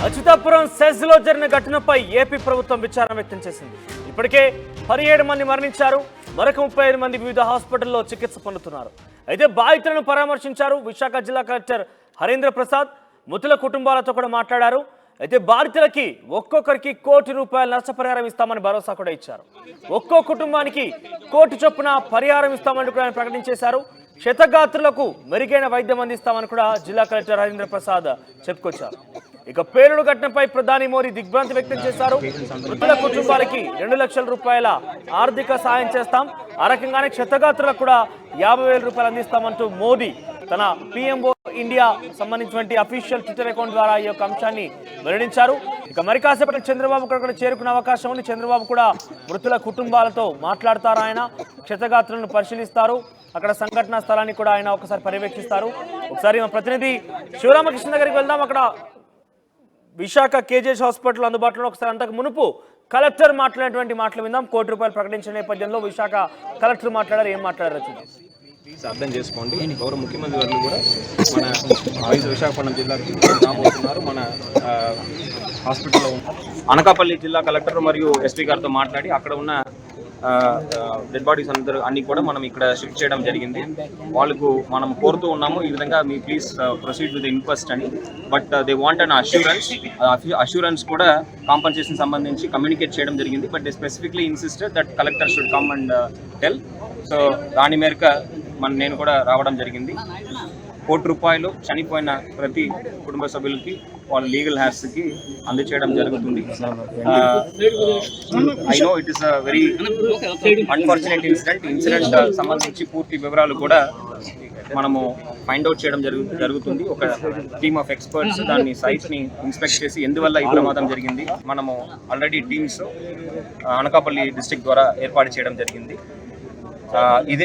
అచ్యుతాపురం సెజ్లో జరిగిన ఘటనపై ఏపీ ప్రభుత్వం విచారణ వ్యక్తం చేసింది. ఇప్పటికే 17 మంది మరణించారు, మరొక 35 మంది వివిధ హాస్పిటల్లో చికిత్స పొందుతున్నారు. అయితే బాధితులను పరామర్శించారు విశాఖ జిల్లా కలెక్టర్ హరీంద్ర ప్రసాద్. మృతుల కుటుంబాలతో కూడా మాట్లాడారు. అయితే బాధితులకి ఒక్కొక్కరికి ₹1 కోటి నష్టపరిహారం ఇస్తామని భరోసా కూడా ఇచ్చారు. ఒక్కో కుటుంబానికి ₹1 కోటి చొప్పున పరిహారం ఇస్తామని కూడా ఆయన ప్రకటించేశారు. క్షతగాత్రులకు మెరుగైన వైద్యం అందిస్తామని కూడా జిల్లా కలెక్టర్ హరీంద్ర ప్రసాద్ చెప్పుకొచ్చారు. ఇక పేలుడు ఘటనపై ప్రధాని మోదీ దిగ్భ్రాంతి వ్యక్తం చేశారు. మృతుల కుటుంబాలకి ₹2 లక్షల ఆర్థిక సాయం చేస్తాం, ఆ రకంగానే క్షతగాత్రులకు కూడా ₹50,000 అందిస్తామంటూ మోదీ తన పిఎంఓ ఇండియా సంబంధించినటువంటి అఫీషియల్ ట్విట్టర్ అకౌంట్ ద్వారా ఈ యొక్క అంశాన్ని వెల్లడించారు. ఇక మరి కాసేపటి చంద్రబాబు కూడా చేరుకునే అవకాశం ఉంది. చంద్రబాబు కూడా మృతుల కుటుంబాలతో మాట్లాడతారు. ఆయన క్షతగాత్రులను పరిశీలిస్తారు. అక్కడ సంఘటనా స్థలాన్ని కూడా ఆయన ఒకసారి పర్యవేక్షిస్తారు. ఒకసారి మా ప్రతినిధి శివరామకృష్ణ దగ్గరికి వెళ్దాం. అక్కడ విశాఖ కేజీహెచ్ హాస్పిటల్ అందుబాటులో ఒకసారి అంతకు మునుపు కలెక్టర్ మాట్లాడినటువంటి మాటలు విందాం. ₹1 కోటి ప్రకటించిన నేపథ్యంలో విశాఖ కలెక్టర్ మాట్లాడారు. ఏం మాట్లాడారు చూద్దాం. ప్లీజ్ అర్థం చేసుకోండి. గౌరవ ముఖ్యమంత్రి గారు కూడా మన విశాఖపట్నం జిల్లాకి రాబోతున్నారు. మన హాస్పిటల్లో అనకాపల్లి జిల్లా కలెక్టర్ మరియు ఎస్పీ గారితో మాట్లాడి అక్కడ ఉన్న డెడ్ బాడీస్ అన్ని కూడా మనం ఇక్కడ షిఫ్ట్ చేయడం జరిగింది. వాళ్ళకు మనం కోరుతూ ఉన్నాము ఈ విధంగా me please proceed with inquest అని. But they want an assurance కూడా కాంపన్సేషన్ సంబంధించి కమ్యూనికేట్ చేయడం జరిగింది. But they specifically insisted that collector should come and tell. So దాని మేరకు నేను కూడా రావడం జరిగింది. ₹1 కోటి చనిపోయిన ప్రతి కుటుంబ సభ్యులకి వాళ్ళ లీగల్ హ్యాస్కి అందచేయడం జరుగుతుంది. I know it is a very unfortunate incident సంబంధించి పూర్తి వివరాలు కూడా మనము ఫైండ్ అవుట్ చేయడం జరుగుతుంది. ఒక టీమ్ ఆఫ్ ఎక్స్పర్ట్స్ దాన్ని సైట్ని ఇన్స్పెక్ట్ చేసి ఎందువల్ల ఈ ప్రమాదం జరిగింది మనము ఆల్రెడీ టీమ్స్ అనకాపల్లి డిస్ట్రిక్ట్ ద్వారా ఏర్పాటు చేయడం జరిగింది.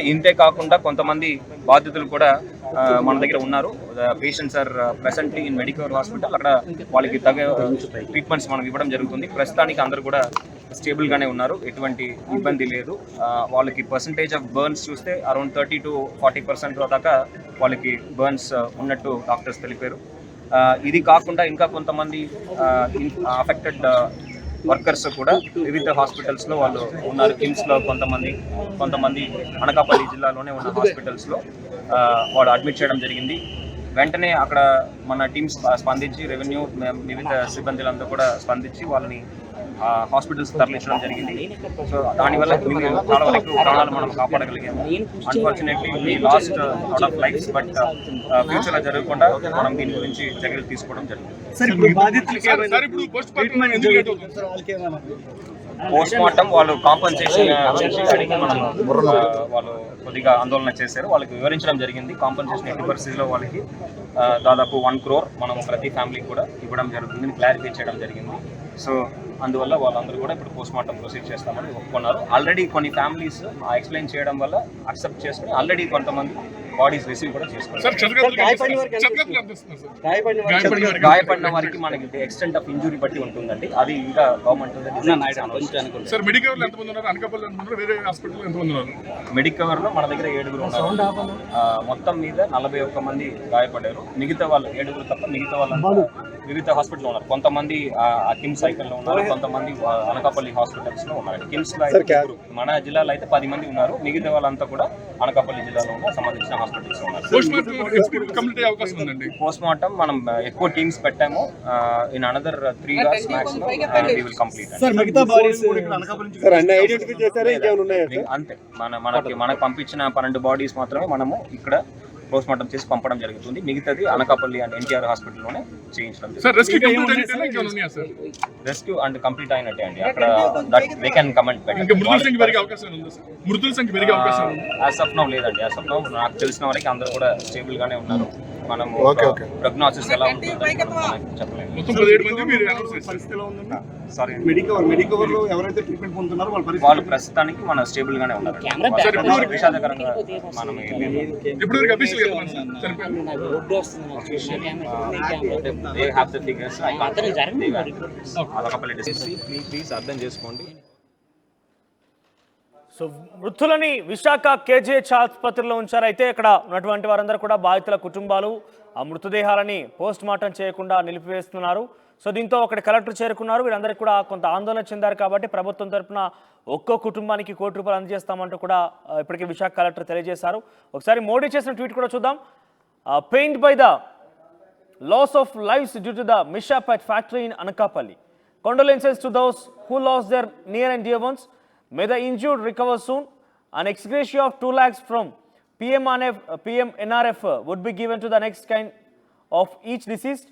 ఇంతే కాకుండా కొంతమంది బాధితులు కూడా మన దగ్గర ఉన్నారు. Patients are presently in Medicover hospital. అక్కడ వాళ్ళకి తగ్గ ట్రీట్మెంట్స్ మనం ఇవ్వడం జరుగుతుంది. ప్రస్తుతానికి అందరూ కూడా స్టేబుల్గానే ఉన్నారు, ఎటువంటి ఇబ్బంది లేదు. వాళ్ళకి పర్సంటేజ్ ఆఫ్ బర్న్స్ చూస్తే అరౌండ్ 30 to 40% దాకా వాళ్ళకి బర్న్స్ ఉన్నట్టు డాక్టర్స్ తెలిపారు. ఇది కాకుండా ఇంకా కొంతమంది అఫెక్టెడ్ వర్కర్స్ కూడా వివిధ హాస్పిటల్స్లో వాళ్ళు ఉన్నారు. కిమ్స్లో కొంతమంది అనకాపల్లి జిల్లాలోనే ఉన్న హాస్పిటల్స్లో వాళ్ళు అడ్మిట్ చేయడం జరిగింది. వెంటనే అక్కడ మన టీమ్స్ స్పందించి రెవెన్యూ వివిధ సిబ్బందులంతా కూడా స్పందించి వాళ్ళని హాస్పిటల్స్ తరలించడం జరిగింది. సో దానివల్ల చాలా వరకు ప్రాణాలు మనం కాపాడగలిగాము. Unfortunately we lost lot of lives. But ఫ్యూచర్లో జరగకుండా మనం దీని గురించి చర్యలు తీసుకోవడం జరిగింది. పోస్ట్ మార్టం వాళ్ళు కాంపన్సేషన్ గురించి అడిగి మనం వాళ్ళు కొద్దిగా ఆందోళన చేశారు. వాళ్ళకి వివరించడం జరిగింది. కాంపన్సేషన్ ఎట్టి పరిస్థితిలో వాళ్ళకి దాదాపు 1 crore మనం ప్రతి ఫ్యామిలీకి కూడా ఇవ్వడం జరుగుతుందని క్లారిఫై చేయడం జరిగింది. సో అందువల్ల వాళ్ళందరూ కూడా ఇప్పుడు పోస్ట్ మార్టం ప్రొసీడ్ చేస్తామని ఒప్పుకున్నారు. ఆల్రెడీ కొన్ని ఫ్యామిలీస్ ఎక్స్ప్లెయిన్ చేయడం వల్ల అక్సెప్ట్ చేసుకుని ఆల్రెడీ కొంతమంది బాడీస్ రిసీవ్ కూడా చేసుకున్నారు. గాయపడిన వారికి మనకి ఎక్స్టెంట్ ఆఫ్ ఇంజురీ బట్టి ఉంటుందండి. అది ఇంకా గవర్నమెంట్ మెడికవర్ లో మన దగ్గర 7 ఉన్నారు. మొత్తం మీద 41 మంది గాయపడ్డారు. మిగతా వాళ్ళు 7 తప్ప మిగతా వాళ్ళు వివిధ హాస్పిటల్ ఉన్నారు. కొంతమంది కిమ్స్ సైకిల్లో ఉన్నారు, కొంతమంది అనకాపల్లి హాస్పిటల్స్ లో ఉన్నారు. కిమ్స్ లో అయితే మన జిల్లాలో అయితే 10 మంది ఉన్నారు. మిగతా వాళ్ళంతా కూడా అనకాపల్లి జిల్లాలో ఉన్న సంబంధించిన హాస్పిటల్స్ ఉన్నారు. పోస్ట్ మార్టం మనం ఎక్కువ టీమ్స్ పెట్టాము. In another 3 hours maximum we will complete. అంతే మనకు పంపించిన 12 బాడీస్ మాత్రమే మనము ఇక్కడ పోస్ట్ మార్టం చేసి పంపడం జరుగుతుంది. మిగతాది అనకాపల్లి అండ్ ఎన్టీఆర్ హాస్పిటల్లోనే చేయించడం. రెస్క్యూ అండ్ కంప్లీట్ అయినట్టే అండి. అక్కడ they can comment as of now లేదండి. యాజ్ ఆఫ్ నౌ నాకు తెలిసిన వరకు అందరూ కూడా స్టేబుల్ గానే ఉన్నారు. మనము ప్రోగ్నోసిస్ ఎలా ఉంటుందో చెప్పలేము. వాళ్ళు ప్రస్తుతానికి మన స్టేబుల్ గానే ఉన్నారు. విషాదకరంగా మనం ప్లీజ్ అర్థం చేసుకోండి. సో మృతులని విశాఖ కేజీహెచ్ ఆసుపత్రిలో ఉంచారు. అయితే ఇక్కడ ఉన్నటువంటి వారందరూ కూడా బాధితుల కుటుంబాలు ఆ మృతదేహాలని పోస్ట్ మార్టం చేయకుండా నిలిపివేస్తున్నారు. సో దీంతో అక్కడ కలెక్టర్ చేరుకున్నారు. వీరందరికీ కూడా కొంత ఆందోళన చెందారు కాబట్టి ప్రభుత్వం తరపున ఒక్కో కుటుంబానికి ₹1,00,00,000 అందజేస్తామంటూ కూడా ఇప్పటికే విశాఖ కలెక్టర్ తెలియజేశారు. ఒకసారి మోడీ చేసిన ట్వీట్ కూడా చూద్దాం. Pained by the loss of lives due to the mishap at factory in Anakapalli. Condolences to those who lost their near and dear ones. May the injured recover soon. An ex gratia of 2 lakhs from PM-NRF would be given to the next kind of each deceased.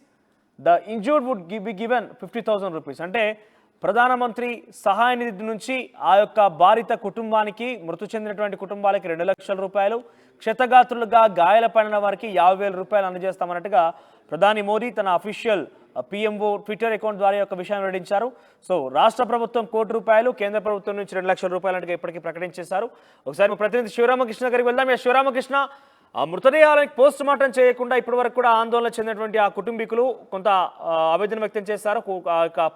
The injured would be given 50,000 rupees. అంటే ప్రధానమంత్రి సహాయ నిధి నుంచి ఆ యొక్క బాధిత కుటుంబానికి మృతి చెందినటువంటి కుటుంబాలకి ₹2,00,000, క్షతగాత్రులుగా గాయాలపడిన వారికి ₹50,000 అందజేస్తామన్నట్టుగా ప్రధాని మోదీ తన అఫీషియల్ పిఎంఓ ట్విట్టర్ అకౌంట్ ద్వారా ఒక విషయాన్ని వెల్లడించారు. సో రాష్ట్ర ప్రభుత్వం ₹1,00,00,000, కేంద్ర ప్రభుత్వం నుంచి ₹2,00,000 ఇప్పటికీ ప్రకటించేశారు. ఒకసారి ప్రతినిధి శివరామకృష్ణ గారికి వెళ్దాం. శివరామకృష్ణ, ఆ మృతదేహాలకు పోస్ట్ మార్టం చేయకుండా ఇప్పటి వరకు కూడా ఆందోళన చెందినటువంటి ఆ కుటుంబీకులు కొంత ఆవేదన వ్యక్తం చేశారు.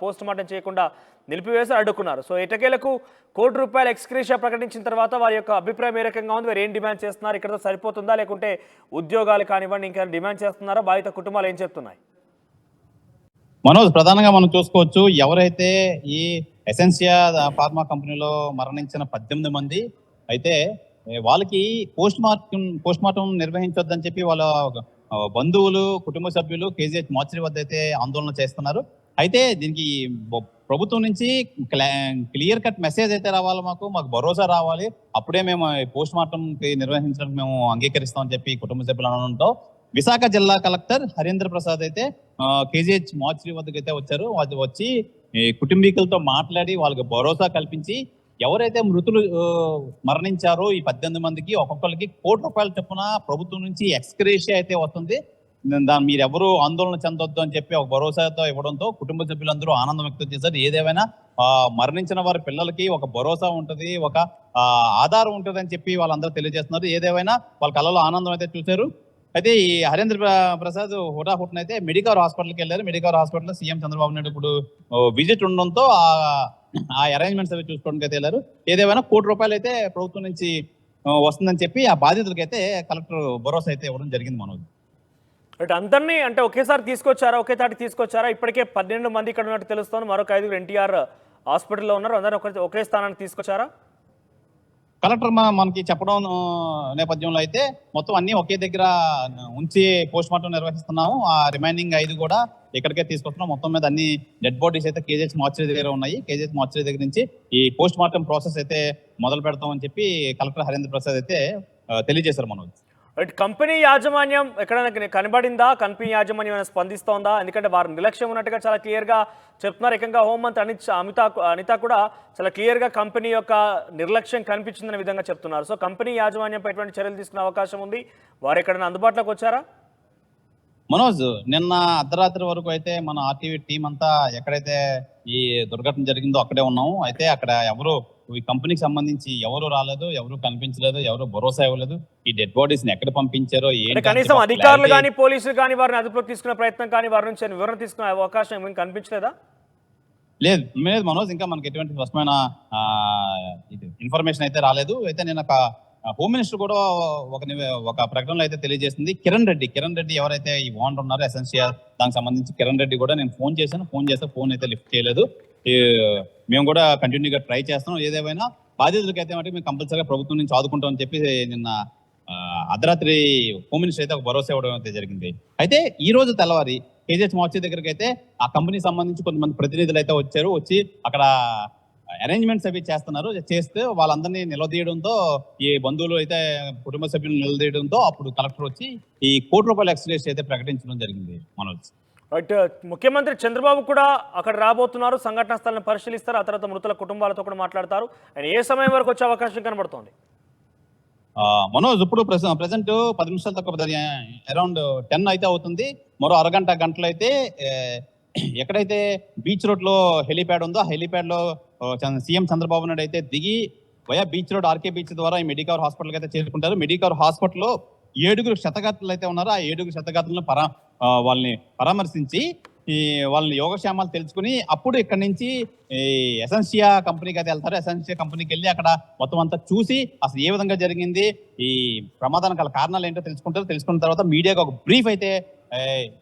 పోస్ట్ మార్టం చేయకుండా నిలిపివేసి అడ్డుకున్నారు. సో ఎటకేలకు ₹1,00,00,000 ఎక్స్గ్రేషియా ప్రకటించిన తర్వాత వారి యొక్క అభిప్రాయం ఏ రకంగా ఉంది? వారు ఏం డిమాండ్ చేస్తున్నారు? ఇక్కడతో సరిపోతుందా, లేకుంటే ఉద్యోగాలు కానివ్వండి ఇంకా డిమాండ్ చేస్తున్నారా? బాధిత కుటుంబాలు ఏం చెప్తున్నాయి? మనోజ్, ప్రధానంగా మనం చూసుకోవచ్చు, ఎవరైతే ఈ ఎసెన్షియా ఫార్మా కంపెనీలో మరణించిన 18 మంది అయితే వాళ్ళకి పోస్ట్ మార్టం నిర్వహించొద్దని చెప్పి వాళ్ళ బంధువులు, కుటుంబ సభ్యులు కేజీహెచ్ మార్చరీ వద్ద అయితే ఆందోళన చేస్తున్నారు. అయితే దీనికి ప్రభుత్వం నుంచి క్లియర్ కట్ మెసేజ్ అయితే రావాలి, మాకు భరోసా రావాలి, అప్పుడే మేము పోస్ట్ మార్టం నిర్వహించడానికి మేము అంగీకరిస్తామని చెప్పి కుటుంబ సభ్యులు అనడంతో విశాఖ జిల్లా కలెక్టర్ హరీంద్ర ప్రసాద్ అయితే కేజీహెచ్ మార్చరీ వద్దకు అయితే వచ్చారు. వాళ్ళు వచ్చి కుటుంబీకులతో మాట్లాడి వాళ్ళకి భరోసా కల్పించి ఎవరైతే మృతులు మరణించారో ఈ 18 మందికి ఒక్కొక్కరికి ₹1,00,00,000 చొప్పున ప్రభుత్వం నుంచి ఎక్స్గ్రేషియా అయితే వస్తుంది, దాన్ని మీరు ఎవరు ఆందోళన చెందొద్దు అని చెప్పి ఒక భరోసాతో ఇవ్వడంతో కుటుంబ సభ్యులందరూ ఆనందం వ్యక్తం చేశారు. ఏదేమైనా మరణించిన వారి పిల్లలకి ఒక భరోసా ఉంటుంది, ఒక ఆధారం ఉంటుంది అని చెప్పి వాళ్ళందరూ తెలియజేస్తున్నారు. ఏదేమైనా వాళ్ళ కళ్ళలో ఆనందం అయితే చూశారు. అయితే ఈ హరీంద్ర ప్రసాద్ హుటాహుటినైతే మెడికవర్ హాస్పిటల్కి వెళ్ళారు. మెడికవర్ హాస్పిటల్లో సీఎం చంద్రబాబు నాయుడు ఇప్పుడు విజిట్ ఉండడంతో ఆ అరేంజ్మెంట్స్ అవి చూసుకోవడానికి అయితే వెళ్ళారు. ఏదేమైనా ₹1,00,00,000 అయితే ప్రభుత్వం నుంచి వస్తుందని చెప్పి ఆ బాధితులకి అయితే కలెక్టర్ భరోసా అయితే ఇవ్వడం జరిగింది. మనోజ్, అంటే అందరినీ అంటే ఒకేసారి తీసుకొచ్చారా, ఒకే తాటి తీసుకొచ్చారా? ఇప్పటికే 12 మంది ఇక్కడ ఉన్నట్టు తెలుస్తోంది. మరొక 5 ఎన్టీఆర్ హాస్పిటల్లో ఉన్నారు. అందరినీ ఒకే స్థానానికి తీసుకొచ్చారా? కలెక్టర్ మనకి చెప్పడం నేపథ్యంలో అయితే మొత్తం అన్ని ఒకే దగ్గర ఉంచి పోస్ట్ మార్టం నిర్వహిస్తున్నాము. ఆ రిమైనింగ్ 5 కూడా ఇక్కడికే తీసుకొస్తున్నాం. మొత్తం మీద అన్ని డెడ్ బాడీస్ అయితే కేజీహెచ్ మార్చరీ దగ్గర ఉన్నాయి. కేజీహెచ్ మార్చరీ దగ్గర నుంచి ఈ పోస్ట్ మార్టం ప్రాసెస్ అయితే మొదలు పెడతామని చెప్పి కలెక్టర్ హరీంద్ర ప్రసాద్ అయితే తెలియజేశారు. మనోజ్, కంపెనీ యాజమాన్యం ఎక్కడైనా కనబడిందా? కంపెనీ యాజమాన్యం ఏమైనా స్పందిస్తోందా? ఎందుకంటే వారు నిర్లక్ష్యం ఉన్నట్టుగా చాలా క్లియర్గా చెప్తున్నారు. ఏకంగా హోంమంత్రి అనిత కూడా చాలా క్లియర్గా కంపెనీ యొక్క నిర్లక్ష్యం కనిపించిందనే విధంగా చెప్తున్నారు. సో కంపెనీ యాజమాన్యంపై ఎటువంటి చర్యలు తీసుకునే అవకాశం ఉంది? వారు ఎక్కడైనా అందుబాటులోకి వచ్చారా? మనోజ్, నిన్న అర్ధరాత్రి వరకు అయితే మన ఆర్టీవీ టీం అంతా ఎక్కడైతే ఈ దుర్ఘటన జరిగిందో అక్కడే ఉన్నాము. అయితే అక్కడ ఎవరు ఈ కంపెనీకి సంబంధించి ఎవరు రాలేదు, ఎవరు కనిపించలేదు, ఎవరు భరోసా ఇవ్వలేదు. ఈ డెడ్ బాడీస్ ని ఎక్కడ పంపించారో కనీసం అధికారులు కానీ పోలీసులు కానీ వారిని అదుపులోకి తీసుకునే ప్రయత్నం కానీ వారి నుంచి వివరణ తీసుకునే అవకాశం ఏమైనా కనిపించలేదా? లేదు మనోజ్, ఇంకా మనకి ఎటువంటి స్పష్టమైన ఇన్ఫర్మేషన్ అయితే రాలేదు. అయితే నేను హోమ్ మినిస్టర్ కూడా ఒక ప్రకటనలో అయితే తెలియజేసింది. కిరణ్ రెడ్డి ఎవరైతే ఈ ఓనర్ ఉన్నారో ఎసెన్షియా దానికి సంబంధించి కిరణ్ రెడ్డి కూడా నేను ఫోన్ చేస్తే ఫోన్ అయితే లిఫ్ట్ చేయలేదు. మేము కూడా కంటిన్యూగా ట్రై చేస్తున్నాం. ఏదేమైనా బాధితులకి అయితే మేము కంపల్సరీగా ప్రభుత్వం నుంచి ఆదుకుంటామని చెప్పి నిన్న అర్ధరాత్రి హోమ్ మినిస్టర్ అయితే ఒక భరోసా ఇవ్వడం అయితే జరిగింది. అయితే ఈ రోజు తెల్లవారి కేజీహెచ్ మార్చరీ దగ్గరికి అయితే ఆ కంపెనీకి సంబంధించి కొంతమంది ప్రతినిధులు అయితే వచ్చి అక్కడ అరేంజ్మెంట్స్ అవి చేస్తే వాళ్ళందరినీ నిలదీయడంతో ఈ బంధువులు అయితే కుటుంబ సభ్యులు నిలదీయడంతో అప్పుడు కలెక్టర్ వచ్చి ఈ ₹1,00,00,000 ఎక్స్గ్రేషియా అయితే ప్రకటించడం జరిగింది. మనోజ్, రైట్, ముఖ్యమంత్రి చంద్రబాబు కూడా అక్కడ రాబోతున్నారు, సంఘటనా స్థలాన్ని పరిశీలిస్తారు, ఆ తర్వాత మృతుల కుటుంబాలతో కూడా మాట్లాడతారు. ఆయన ఏ సమయం వరకు వచ్చే అవకాశం కనబడుతోంది? మనోజ్, ఇప్పుడు ప్రెసెంట్ 10 నిమిషాలు తక్కువ అరౌండ్ 10 అయితే అవుతుంది. మరో గంటలు అయితే ఎక్కడైతే బీచ్ రోడ్ లో హెలీప్యాడ్ ఉందో ఆ హెలీప్యాడ్ లో సీఎం చంద్రబాబు నాయుడు అయితే దిగి via beach road RK beach ద్వారా ఈ మెడికవర్ హాస్పిటల్ అయితే చేరుకుంటారు. మెడికవర్ హాస్పిటల్లో 7 క్షతగాత్రులు అయితే ఉన్నారు. ఆ 7 క్షతగాత్రులను వాళ్ళని పరామర్శించి వాళ్ళని యోగక్షేమాలు తెలుసుకుని అప్పుడు ఇక్కడ నుంచి ఈ ఎసెన్షియా కంపెనీకి అయితే వెళ్తారు. ఎసెన్షియా కంపెనీకి వెళ్ళి అక్కడ మొత్తం అంతా చూసి అసలు ఏ విధంగా జరిగింది, ఈ ప్రమాదానికి కారణాలు ఏంటో తెలుసుకుంటారు. తెలుసుకున్న తర్వాత మీడియాకి ఒక బ్రీఫ్ అయితే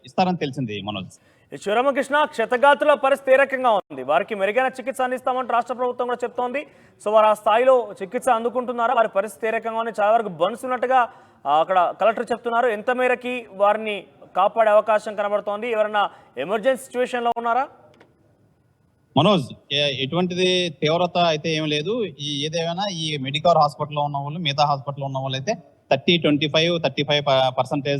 ఇస్తారని తెలిసింది. మనోజ్, ఈ శివరామకృష్ణ, క్షతగాత్రుల పరిస్థితి ఏ రకంగా ఉంది? వారికి మెరుగైన చికిత్స అందిస్తామంటూ రాష్ట్ర ప్రభుత్వం కూడా చెప్తోంది. సో వారు ఆ స్థాయిలో చికిత్స అందుకుంటున్నారా? వారి పరిస్థితి ఏ రకంగా ఉంది? చాలా వరకు బన్స్ ఉన్నట్టుగా అక్కడ కలెక్టర్ చెప్తున్నారు. ఎంత మేరకి వారిని కాపాడే అవకాశం కనబడుతోంది? ఎవరైనా ఎమర్జెన్సీ సిచ్యువేషన్లో ఉన్నారా? మనోజ్, ఎటువంటిది తీవ్రత అయితే ఏం లేదు. ఏదేమైనా ఈ మెడికవర్ హాస్పిటల్లో ఉన్న వాళ్ళు, మిగతా హాస్పిటల్లో ఉన్న వాళ్ళు అయితే 35%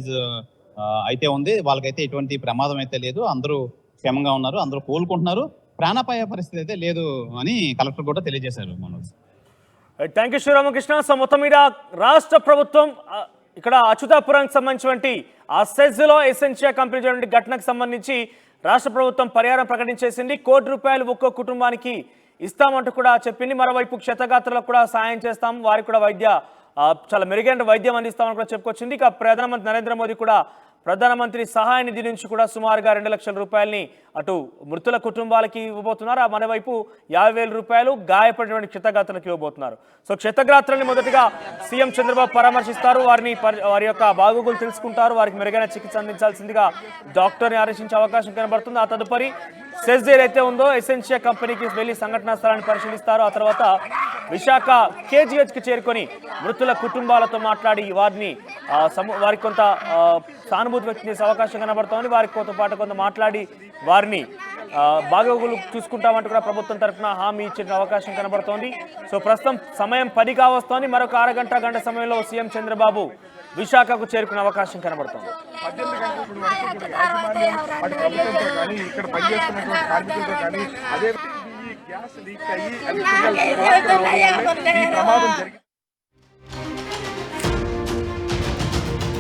అయితే ఉంది. వాళ్ళకైతే ఎటువంటి ప్రమాదం అయితే లేదు. అందరూ క్షేమంగా ఉన్నారు, అందరూ కోలుకుంటున్నారు. ప్రాణాపాయ పరిస్థితి అయితే లేదు అని కలెక్టర్ కూడా తెలియజేశారు. Manoj, thank you Sivaramakrishna. So మొత్తం మీద రాష్ట్ర ప్రభుత్వం ఇక్కడ అచ్యుతాపురానికి సంబంధించినటువంటి ఆ సెజ్లో ఎసెన్షియా కంపెనీ జరిగిన ఘటనకు సంబంధించి రాష్ట్ర ప్రభుత్వం పరిహారం ప్రకటించేసింది. ₹1 ఒక్కో కుటుంబానికి ఇస్తామంటూ కూడా చెప్పింది. మరోవైపు క్షతగాత్రులకు కూడా సాయం చేస్తాం, వారికి కూడా చాలా మెరుగైన వైద్యం అందిస్తామని కూడా చెప్పుకొచ్చింది. ఇక ప్రధానమంత్రి నరేంద్ర మోదీ కూడా ప్రధానమంత్రి సహాయ నిధి నుంచి కూడా సుమారుగా ₹2 లక్షల అటు మృతుల కుటుంబాలకి ఇవ్వబోతున్నారు. మరోవైపు ₹50,000 గాయపడినటువంటి క్షతగాత్రులకు ఇవ్వబోతున్నారు. సో క్షతగాత్రుల్ని మొదటిగా సీఎం చంద్రబాబు పరామర్శిస్తారు. వారి యొక్క బాగోగులు తెలుసుకుంటారు. వారికి మెరుగైన చికిత్స అందించాల్సిందిగా డాక్టర్ని ఆదేశించే అవకాశం కనబడుతుంది. ఆ తదుపరి సెజ్ ఏదైతే ఉందో ఎసెన్షియా కంపెనీకి వెళ్లి సంఘటనా స్థలాన్ని పరిశీలిస్తారు. ఆ తర్వాత విశాఖ KGHకి చేరుకొని మృతుల కుటుంబాలతో మాట్లాడి వారికి కొంత సానుభూతి వ్యక్తం చేసే అవకాశం కనబడుతోంది. వారితో పాటు కొంత మాట్లాడి వారిని బాగోగులు చూసుకుంటామంటూ కూడా ప్రభుత్వం తరఫున హామీ ఇచ్చిన అవకాశం కనబడుతోంది. సో ప్రస్తుతం సమయం 10 కావస్తోంది. మరొక గంట సమయంలో సీఎం చంద్రబాబు విశాఖకు చేరుకునే అవకాశం కనబడుతోంది. 18 గంటల వరకు కూడా యాజమాన్యం అటు ప్రభుత్వంతో కానీ ఇక్కడ పనిచేస్తున్నటువంటి కార్మికులతో కానీ అదే ఈ గ్యాస్ లీక్ అయ్యి ఈ ప్రమాదం జరిగింది.